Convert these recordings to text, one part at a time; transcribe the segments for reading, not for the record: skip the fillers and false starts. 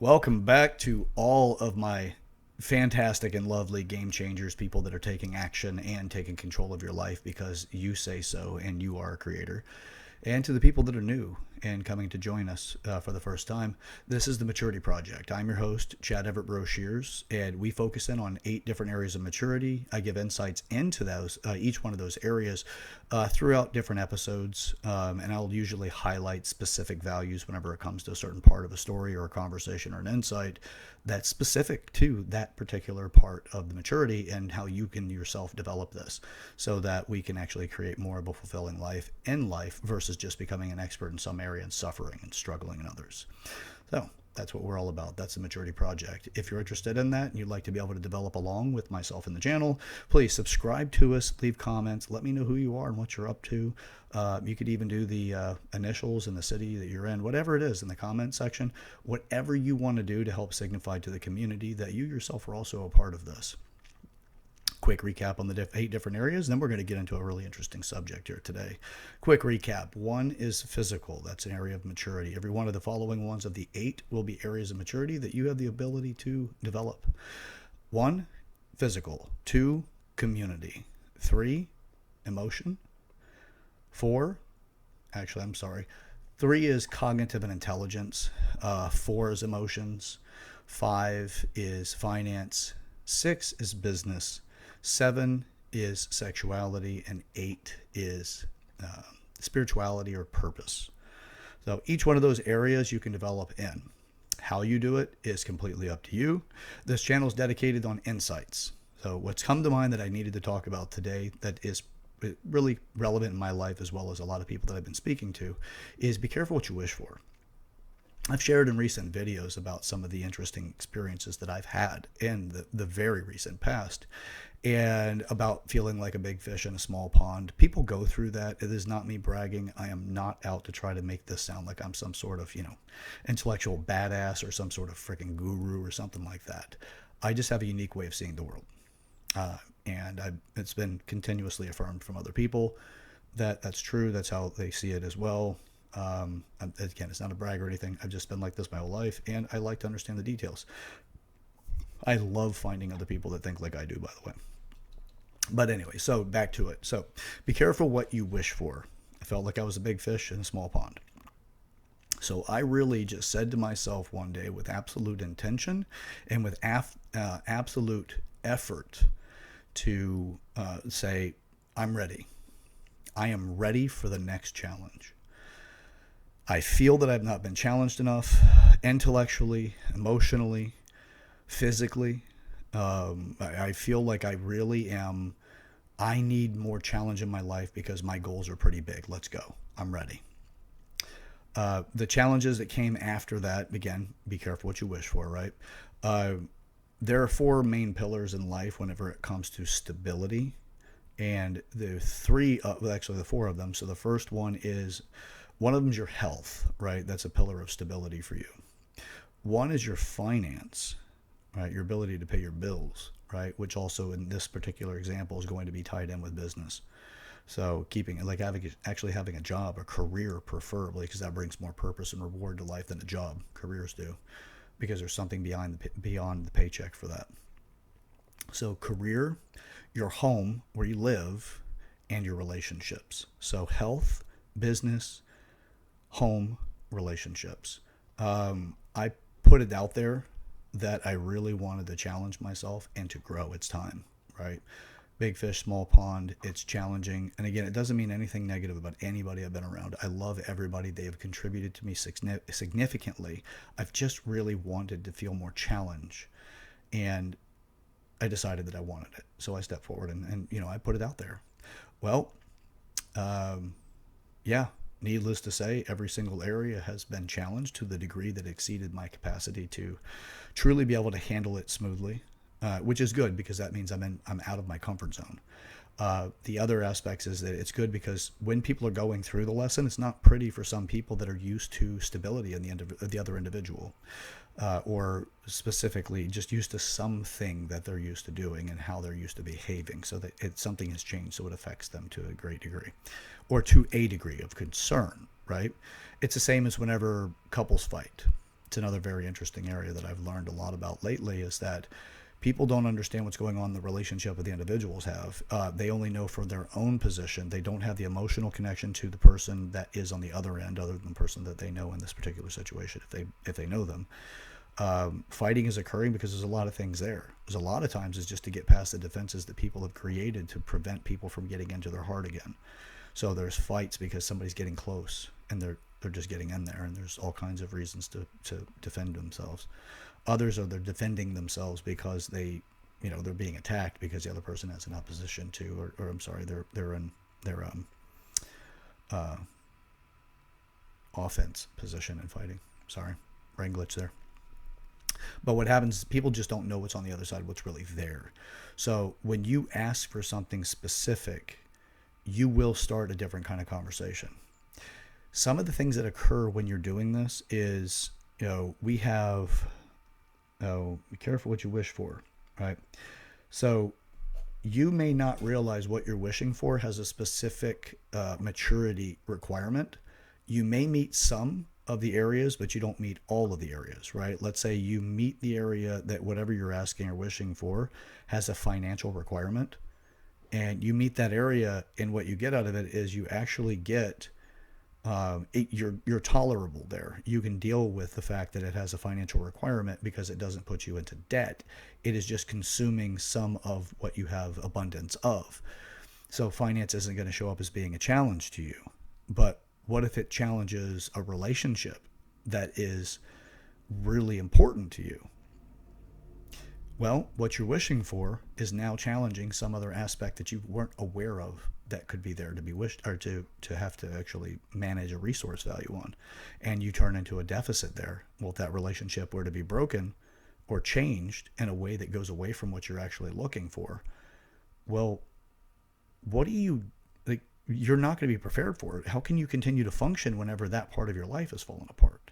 Welcome back to all of my fantastic and lovely game changers, people that are taking action and taking control of your life because you say so and you are a creator. And to the people that are new and coming to join us for the first time, this is the Maturity Project. I'm your host, Chad Everett Broshears, and we focus in on 8 different areas of maturity. I give insights into those, each one of those areas, throughout different episodes, and I'll usually highlight specific values whenever it comes to a certain part of a story or a conversation or an insight that's specific to that particular part of the maturity and how you can yourself develop this so that we can actually create more of a fulfilling life in life versus just becoming an expert in some area and suffering and struggling in others. So that's what we're all about. That's the Maturity Project. If you're interested in that and you'd like to be able to develop along with myself in the channel, please subscribe to us, leave comments, let me know who you are and what you're up to. You could even do the initials and the city that you're in, whatever it is in the comment section, whatever you want to do to help signify to the community that you yourself are also a part of this. Quick recap on the 8 different areas, and then we're going to get into a really interesting subject here today. Quick recap. 1 is physical. That's an area of maturity. Every one of the following ones of the 8 will be areas of maturity that you have the ability to develop. 1, physical. 2, community. 3, emotion. 4, 3 is cognitive and intelligence. 4 is emotions. 5 is finance. 6 is business. 7 is sexuality, and 8 is spirituality or purpose. So each one of those areas you can develop in. How you do it is completely up to you. This channel is dedicated on insights. So what's come to mind that I needed to talk about today that is really relevant in my life as well as a lot of people that I've been speaking to is be careful what you wish for. I've shared in recent videos about some of the interesting experiences that I've had in the very recent past and about feeling like a big fish in a small pond. People go through that. It is not me bragging. I am not out to try to make this sound like I'm some sort of, intellectual badass or some sort of freaking guru or something like that. I just have a unique way of seeing the world. It's been continuously affirmed from other people that that's true. That's how they see it as well. Again, it's not a brag or anything. I've just been like this my whole life, and I like to understand the details. I love finding other people that think like I do, by the way. But anyway, so back to it. So be careful what you wish for. I felt like I was a big fish in a small pond. So I really just said to myself one day with absolute intention and with absolute effort to say, I'm ready. I am ready for the next challenge. I feel that I've not been challenged enough intellectually, emotionally, physically. I feel like I really am. I need more challenge in my life because my goals are pretty big. Let's go. I'm ready. The challenges that came after that, again, be careful what you wish for, right? There are 4 main pillars in life whenever it comes to stability. And the 4 of them. So the first one is, one of them is your health, right? That's a pillar of stability for you. 1 is your finance, right? Your ability to pay your bills, right? Which also in this particular example is going to be tied in with business. So actually having a job, a career preferably, because that brings more purpose and reward to life than a job. Careers do, because there's something beyond the paycheck for that. So career, your home where you live, and your relationships. So health, business, home, relationships. I put it out there that I really wanted to challenge myself and to grow. It's time, right? Big fish, small pond. It's challenging. And again, it doesn't mean anything negative about anybody I've been around. I love everybody. They have contributed to me significantly. I've just really wanted to feel more challenge. And I decided that I wanted it. So I stepped forward and I put it out there. Well, needless to say, every single area has been challenged to the degree that exceeded my capacity to truly be able to handle it smoothly, which is good because that means I'm out of my comfort zone. The other aspects is that it's good because when people are going through the lesson, it's not pretty for some people that are used to stability in the other individual, or specifically just used to something that they're used to doing and how they're used to behaving, so that something has changed, so it affects them to a great degree, or to a degree of concern, right? It's the same as whenever couples fight. It's another very interesting area that I've learned a lot about lately, is that people don't understand what's going on in the relationship that the individuals have. They only know from their own position. They don't have the emotional connection to the person that is on the other end, other than the person that they know in this particular situation, if they know them. Fighting is occurring because there's a lot of things there. There's a lot of times it's just to get past the defenses that people have created to prevent people from getting into their heart again. So there's fights because somebody's getting close and they're just getting in there, and there's all kinds of reasons to defend themselves. Others are they're defending themselves because they're being attacked because the other person has an opposition to, or I'm sorry, they're in their offense position in fighting. Sorry, brain glitch there. But what happens is people just don't know what's on the other side, what's really there. So when you ask for something specific, you will start a different kind of conversation. Some of the things that occur when you're doing this is, we have, be careful what you wish for, right? So you may not realize what you're wishing for has a specific maturity requirement. You may meet some of the areas, but you don't meet all of the areas, right? Let's say you meet the area that whatever you're asking or wishing for has a financial requirement, and you meet that area, and what you get out of it is you actually get you're tolerable there. You can deal with the fact that it has a financial requirement because it doesn't put you into debt. It is just consuming some of what you have abundance of. So finance isn't going to show up as being a challenge to you. But what if it challenges a relationship that is really important to you? Well, what you're wishing for is now challenging some other aspect that you weren't aware of that could be there to be wished, or to have to actually manage a resource value on. And you turn into a deficit there. Well, if that relationship were to be broken or changed in a way that goes away from what you're actually looking for, well, what do you, like, you're not going to be prepared for it. How can you continue to function whenever that part of your life is falling apart?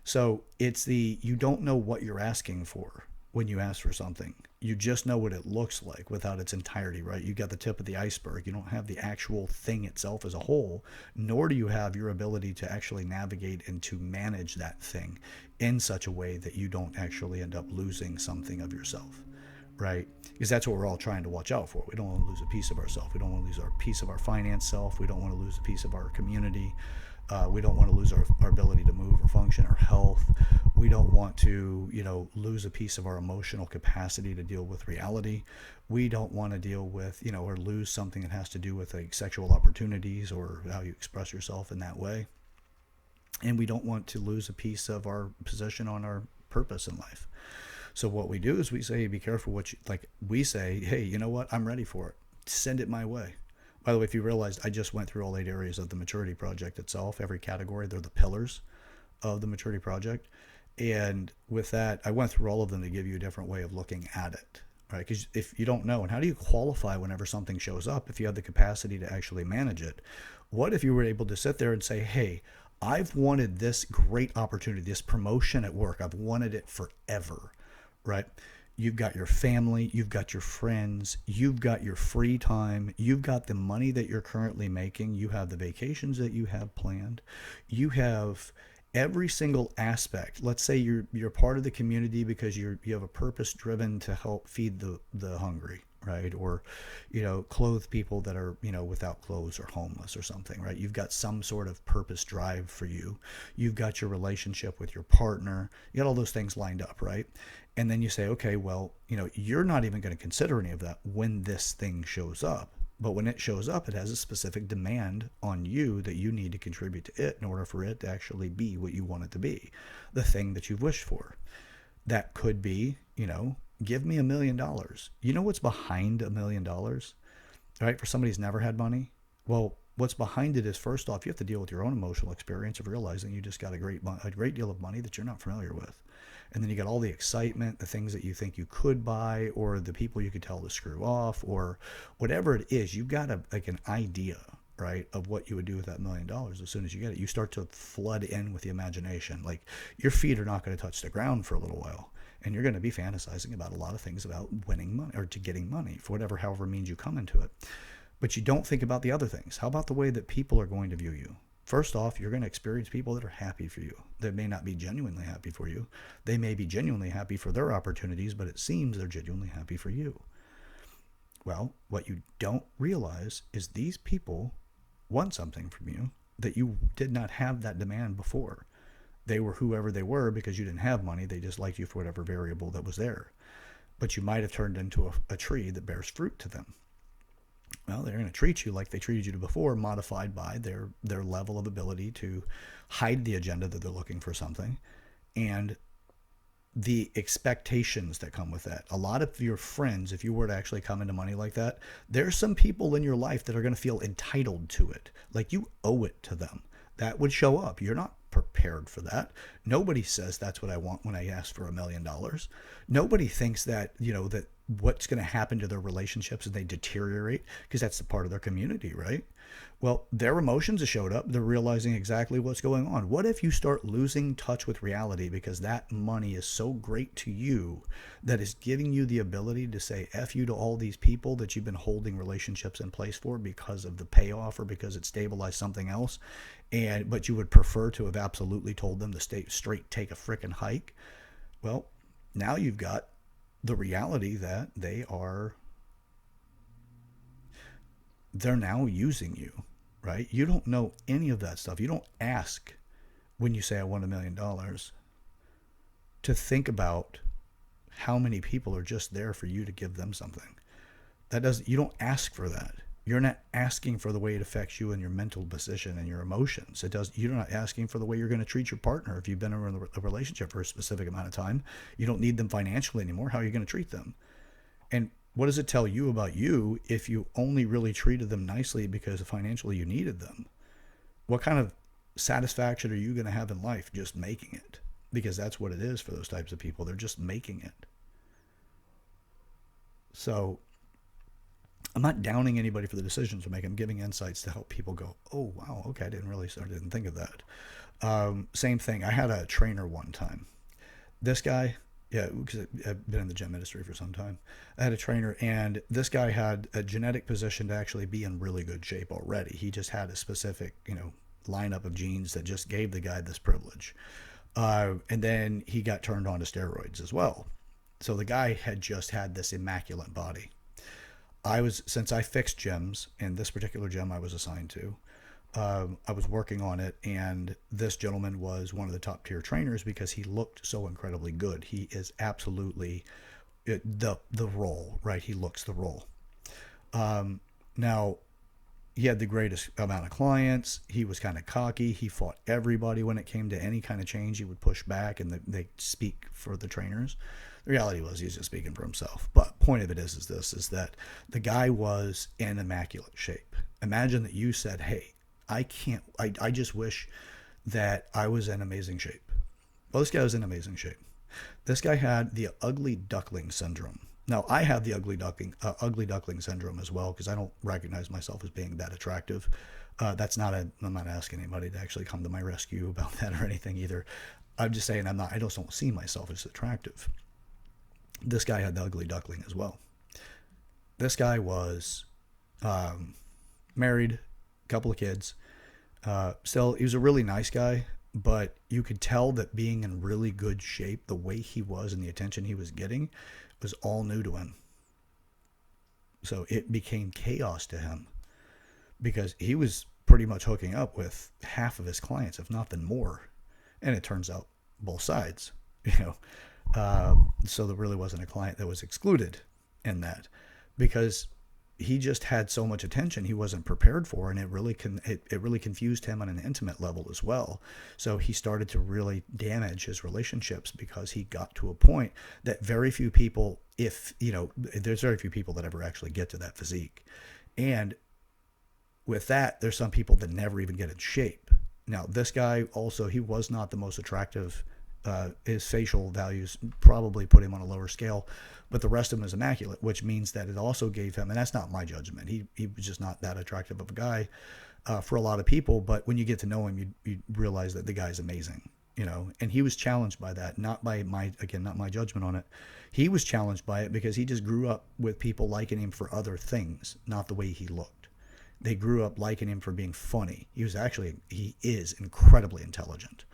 So it's you don't know what you're asking for when you ask for something. You just know what it looks like without its entirety, right? You got the tip of the iceberg. You don't have the actual thing itself as a whole, nor do you have your ability to actually navigate and to manage that thing in such a way that you don't actually end up losing something of yourself, right? Because that's what we're all trying to watch out for. We don't want to lose a piece of ourselves. We don't want to lose our piece of our finance self. We don't want to lose a piece of our community. We don't want to lose our ability to move or function, our health. We don't want to, lose a piece of our emotional capacity to deal with reality. We don't want to deal with, or lose something that has to do with like sexual opportunities or how you express yourself in that way. And we don't want to lose a piece of our position on our purpose in life. So what we do is we say, be careful what we say, hey, you know what? I'm ready for it. Send it my way. By the way, if you realized, I just went through all 8 areas of the maturity project itself. Every category, they're the pillars of the maturity project. And with that, I went through all of them to give you a different way of looking at it, right? Because if you don't know, and how do you qualify whenever something shows up if you have the capacity to actually manage it? What if you were able to sit there and say, hey, I've wanted this great opportunity, this promotion at work. I've wanted it forever, right? You've got your family, you've got your friends, you've got your free time, you've got the money that you're currently making, you have the vacations that you have planned, you have every single aspect. Let's say you're part of the community because you have a purpose driven to help feed the hungry, right? Or, clothe people that are, without clothes or homeless or something, right? You've got some sort of purpose drive for you. You've got your relationship with your partner. You got all those things lined up, right? And then you say, okay, well, you're not even going to consider any of that when this thing shows up. But when it shows up, it has a specific demand on you that you need to contribute to it in order for it to actually be what you want it to be, the thing that you've wished for. That could be, give me $1 million. You know what's behind $1 million, right? For somebody who's never had money? Well, what's behind it is, first off, you have to deal with your own emotional experience of realizing you just got a great deal of money that you're not familiar with. And then you got all the excitement, the things that you think you could buy, or the people you could tell to screw off, or whatever it is. You've got an idea, right, of what you would do with that $1 million. As soon as you get it, you start to flood in with the imagination. Like, your feet are not going to touch the ground for a little while. And you're going to be fantasizing about a lot of things about winning money or to getting money for however means you come into it. But you don't think about the other things. How about the way that people are going to view you? First off, you're going to experience people that are happy for you. They may not be genuinely happy for you. They may be genuinely happy for their opportunities, but it seems they're genuinely happy for you. Well, what you don't realize is these people want something from you that you did not have that demand before. They were whoever they were because you didn't have money. They just liked you for whatever variable that was there. But you might have turned into a tree that bears fruit to them. Well, they're going to treat you like they treated you before, modified by their level of ability to hide the agenda that they're looking for something, and the expectations that come with that. A lot of your friends, if you were to actually come into money like that, there's some people in your life that are going to feel entitled to it, like you owe it to them. That would show up. You're not prepared for that. Nobody says that's what I want when I ask for $1 million. Nobody thinks that, that what's going to happen to their relationships as they deteriorate, because that's the part of their community, right? Well, their emotions have showed up. They're realizing exactly what's going on. What if you start losing touch with reality because that money is so great to you that is giving you the ability to say F you to all these people that you've been holding relationships in place for because of the payoff or because it stabilized something else, but you would prefer to have absolutely told them to stay straight, take a frickin' hike? Well, now you've got the reality that they're now using you, right? You don't know any of that stuff. You don't ask when you say I want $1 million to think about how many people are just there for you to give them something. You don't ask for that. You're not asking for the way it affects you and your mental position and your emotions. You're not asking for the way you're going to treat your partner. If you've been in a relationship for a specific amount of time, you don't need them financially anymore. How are you going to treat them? And what does it tell you about you if you only really treated them nicely because financially you needed them? What kind of satisfaction are you going to have in life just making it? Because that's what it is for those types of people. They're just making it. So I'm not downing anybody for the decisions they're making. I'm giving insights to help people go, oh, wow, okay, I didn't think of that. Same thing. I had a trainer one time. This guy, yeah, because I've been in the gym industry for some time. I had a trainer, and this guy had a genetic position to actually be in really good shape already. He just had a specific, lineup of genes that just gave the guy this privilege. And then he got turned on to steroids as well. So the guy had just had this immaculate body. Since I fixed gyms, and this particular gym I was assigned to, I was working on it, and this gentleman was one of the top tier trainers because he looked so incredibly good. He is absolutely the role, right? He looks the role. Now, he had the greatest amount of clients. He was kind of cocky. He fought everybody when it came to any kind of change. He would push back, and they speak for the trainers. The reality was he's just speaking for himself. But point of it is that the guy was in immaculate shape. Imagine that you said, hey, I just wish that I was in amazing shape. Well, this guy was in amazing shape. This guy had the ugly duckling syndrome. Now, I have the ugly duckling syndrome as well because I don't recognize myself as being that attractive. I'm not asking anybody to actually come to my rescue about that or anything either. I'm just saying I just don't see myself as attractive. This guy had the ugly duckling as well. This guy was married, a couple of kids. Still, he was a really nice guy, but you could tell that being in really good shape, the way he was and the attention he was getting was all new to him. So it became chaos to him because he was pretty much hooking up with half of his clients, if not more. And it turns out both sides, so there really wasn't a client that was excluded in that because he just had so much attention he wasn't prepared for, and it really confused him on an intimate level as well. So he started to really damage his relationships because he got to a point that very few people, there's very few people that ever actually get to that physique. And with that, there's some people that never even get in shape. Now, this guy also, he was not the most attractive. His facial values probably put him on a lower scale, but the rest of him is immaculate, which means that it also gave him, and that's not my judgment, he was just not that attractive of a guy for a lot of people, but when you get to know him, you realize that the guy's amazing, and he was challenged by that, not my judgment on it. He was challenged by it because he just grew up with people liking him for other things, not the way he looked. They grew up liking him for being funny. He is incredibly intelligent.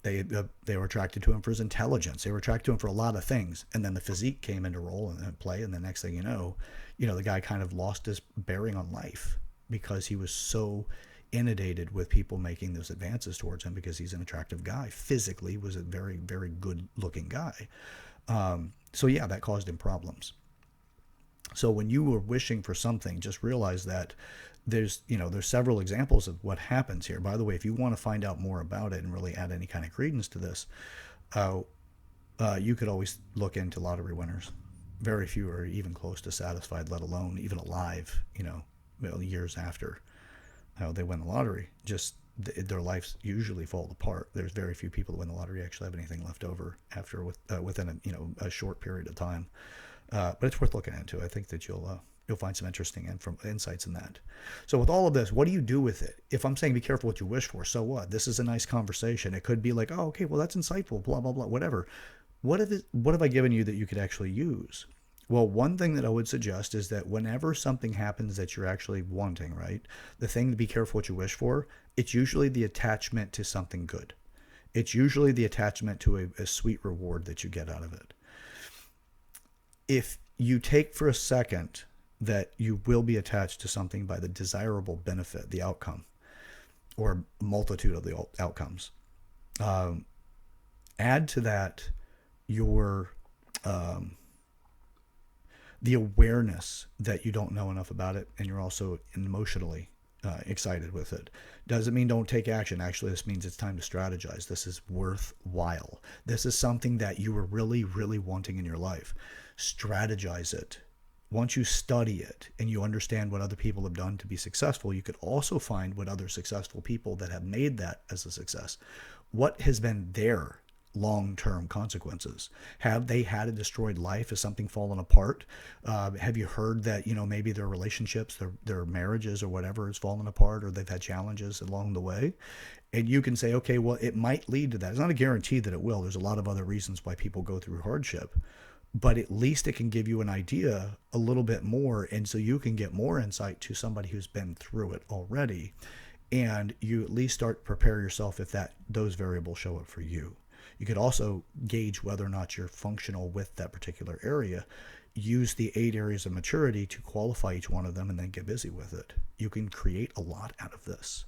They were attracted to him for his intelligence. They were attracted to him for a lot of things, and then the physique came into role and play. And the next thing you know, the guy kind of lost his bearing on life because he was so inundated with people making those advances towards him because he's an attractive guy. Physically, was a very, very good-looking guy. So yeah, that caused him problems. So when you were wishing for something, just realize that there's several examples of what happens here. By the way, if you want to find out more about it and really add any kind of credence to this, you could always look into lottery winners. Very few are even close to satisfied, let alone even alive, years after they win the lottery. Just their lives usually fall apart. There's very few people that win the lottery actually have anything left over after within a short period of time. But it's worth looking into. I think that you'll find some interesting insights in that. So with all of this, what do you do with it? If I'm saying be careful what you wish for, so what? This is a nice conversation. It could be like, oh, okay, well, that's insightful, blah, blah, blah, whatever. What have I given you that you could actually use? Well, one thing that I would suggest is that whenever something happens that you're actually wanting, right, the thing to be careful what you wish for, it's usually the attachment to something good. It's usually the attachment to a sweet reward that you get out of it. If you take for a second that you will be attached to something by the desirable benefit, the outcome, or multitude of the outcomes, add to that your the awareness that you don't know enough about it, and you're also emotionally excited with it. Doesn't mean don't take action. Actually, this means it's time to strategize. This is worthwhile. This is something that you were really, really wanting in your life. Strategize it. Once you study it and you understand what other people have done to be successful, you could also find what other successful people that have made that as a success. What has been their long-term consequences? Have they had a destroyed life? Has something fallen apart? Have you heard that, maybe their relationships, their marriages or whatever has fallen apart, or they've had challenges along the way? And you can say, okay, well, it might lead to that. It's not a guarantee that it will. There's a lot of other reasons why people go through hardship, but at least it can give you an idea a little bit more. And so you can get more insight to somebody who's been through it already. And you at least start to prepare yourself if those variables show up for you. You could also gauge whether or not you're functional with that particular area. Use the 8 areas of maturity to qualify each one of them and then get busy with it. You can create a lot out of this.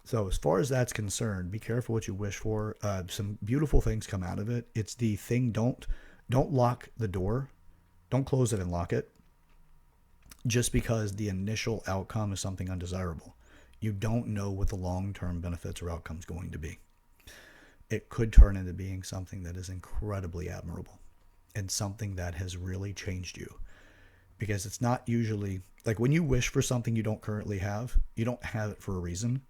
So as far as that's concerned, be careful what you wish for. Some beautiful things come out of it. It's the thing, don't lock the door. Don't close it and lock it just because the initial outcome is something undesirable. You don't know what the long-term benefits or outcomes is going to be. It could turn into being something that is incredibly admirable and something that has really changed you. Because it's not usually, like when you wish for something you don't currently have, you don't have it for a reason.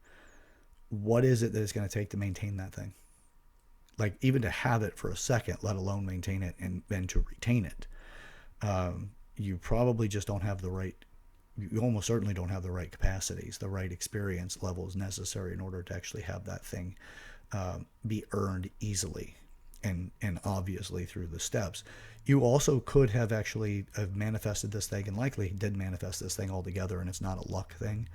What is it that it's going to take to maintain that thing? Like even to have it for a second, let alone maintain it and to retain it. You probably just don't have you almost certainly don't have the right capacities, the right experience levels necessary in order to actually have that thing be earned easily and obviously through the steps. You also could have actually have manifested this thing and likely did manifest this thing altogether, and it's not a luck thing.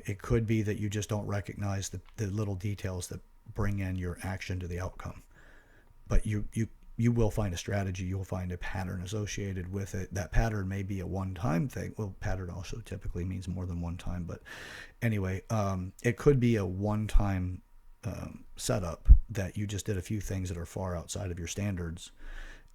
It could be that you just don't recognize the little details that bring in your action to the outcome. But you will find a strategy. You'll find a pattern associated with it. That pattern may be a one-time thing. Well, pattern also typically means more than one time. But anyway, it could be a one-time setup that you just did a few things that are far outside of your standards,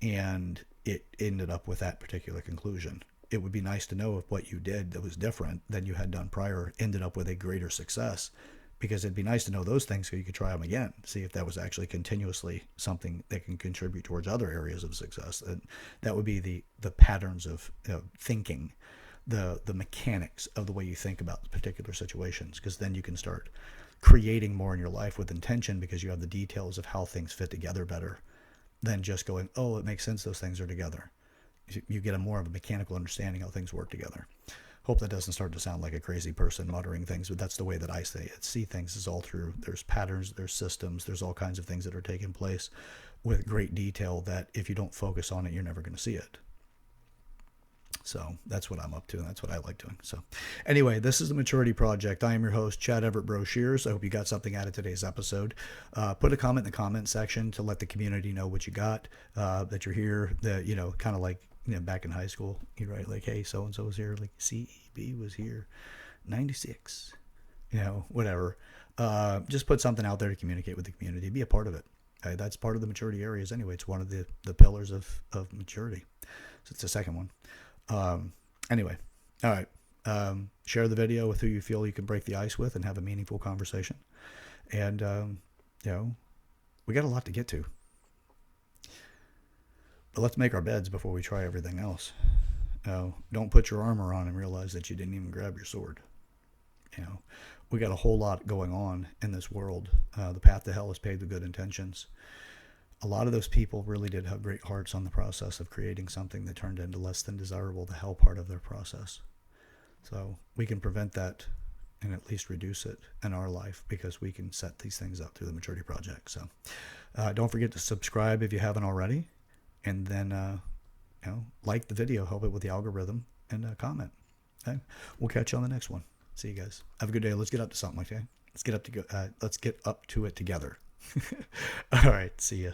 and it ended up with that particular conclusion. It would be nice to know if what you did that was different than you had done prior ended up with a greater success, because it'd be nice to know those things so you could try them again, see if that was actually continuously something that can contribute towards other areas of success. And that would be the patterns of thinking, the mechanics of the way you think about particular situations, because then you can start creating more in your life with intention, because you have the details of how things fit together better than just going, oh, it makes sense those things are together. You get a more of a mechanical understanding how things work together. Hope that doesn't start to sound like a crazy person muttering things, but that's the way that I say it. See things is all through. There's patterns, there's systems, there's all kinds of things that are taking place with great detail that if you don't focus on it, you're never going to see it. So that's what I'm up to, and that's what I like doing. So anyway, this is the Maturity Project. I am your host, Chad Everett Brochures. I hope you got something out of today's episode. Put a comment in the comment section to let the community know what you got, that you're here, that, kind of like, back in high school, you write like, hey, so-and-so was here, like CEB was here, 96, whatever. Just put something out there to communicate with the community. Be a part of it. That's part of the maturity areas anyway. It's one of the pillars of maturity. So it's the second one. Anyway, all right. Share the video with who you feel you can break the ice with and have a meaningful conversation. And, we got a lot to get to. But let's make our beds before we try everything else. Don't put your armor on and realize that you didn't even grab your sword. We got a whole lot going on in this world. The path to hell is paved with good intentions. A lot of those people really did have great hearts on the process of creating something that turned into less than desirable, the hell part of their process. So we can prevent that and at least reduce it in our life because we can set these things up through the Maturity Project. So don't forget to subscribe if you haven't already. And then, like the video, help it with the algorithm, and comment. Okay? We'll catch you on the next one. See you guys. Have a good day. Let's get up to something, okay? Let's get up to it together. All right. See ya.